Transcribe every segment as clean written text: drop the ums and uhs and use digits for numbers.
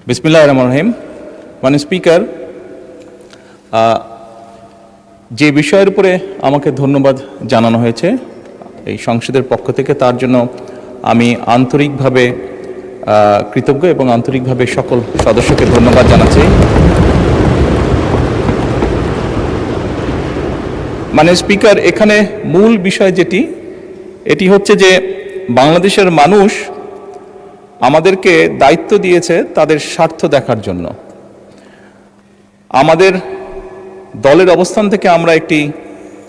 বিসমিল্লাহির রহমানির রহিম। মাননীয় স্পিকার, যে বিষয়ের উপরে আমাকে ধন্যবাদ জানানো হয়েছে এই সংসদের পক্ষ থেকে, তার জন্য আমি আন্তরিকভাবে কৃতজ্ঞ এবং আন্তরিকভাবে সকল সদস্যকে ধন্যবাদ জানাচ্ছি। মাননীয় স্পিকার, এখানে মূল বিষয় এটি হচ্ছে যে বাংলাদেশের মানুষ আমাদেরকে দায়িত্ব দিয়েছে তাদের স্বার্থ দেখার জন্য। আমাদের দলের অবস্থান থেকে আমরা একটি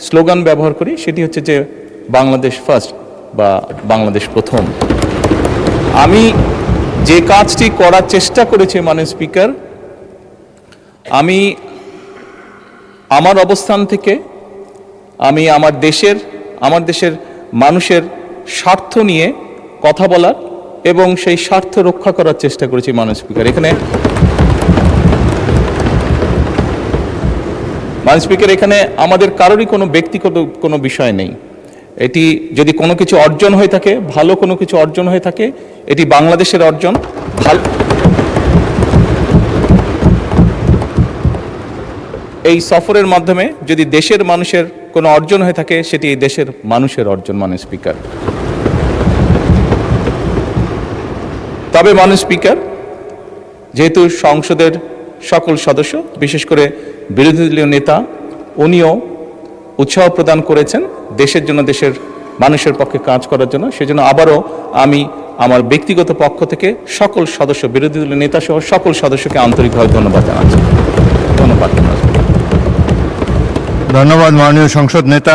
স্লোগান ব্যবহার করি, সেটি হচ্ছে যে বাংলাদেশ ফার্স্ট বা বাংলাদেশ প্রথম। আমি যে কাজটি করার চেষ্টা করেছি মাননীয় স্পিকার, আমি আমার অবস্থান থেকে আমি আমার দেশের মানুষের স্বার্থ নিয়ে কথা বলার এবং সেই স্বার্থ রক্ষা করার চেষ্টা করেছি মাননীয় স্পিকার। মাননীয় স্পিকার, এখানে আমাদের কারোরই কোনো ব্যক্তিগত কোনো বিষয় নেই। এটি যদি কোনো কিছু অর্জন হয়ে থাকে, ভালো কোনো কিছু অর্জন হয়ে থাকে, এটি বাংলাদেশের অর্জন। এই সফরের মাধ্যমে যদি দেশের মানুষের কোনো অর্জন হয়ে থাকে, সেটি এই দেশের মানুষের অর্জন মাননীয় স্পিকার। তবে মাননীয় স্পিকার, যেহেতু সংসদের সকল সদস্য, বিশেষ করে বিরোধী দলীয় নেতা, উনিও উৎসাহ প্রদান করেছেন দেশের জন্য, দেশের মানুষের পক্ষে কাজ করার জন্য, সেজন্য আবারও আমি আমার ব্যক্তিগত পক্ষ থেকে সকল সদস্য, বিরোধী দলীয় নেতা সহ সকল সদস্যকে আন্তরিকভাবে ধন্যবাদ জানাচ্ছি। ধন্যবাদ। ধন্যবাদ মাননীয় সংসদ নেতা।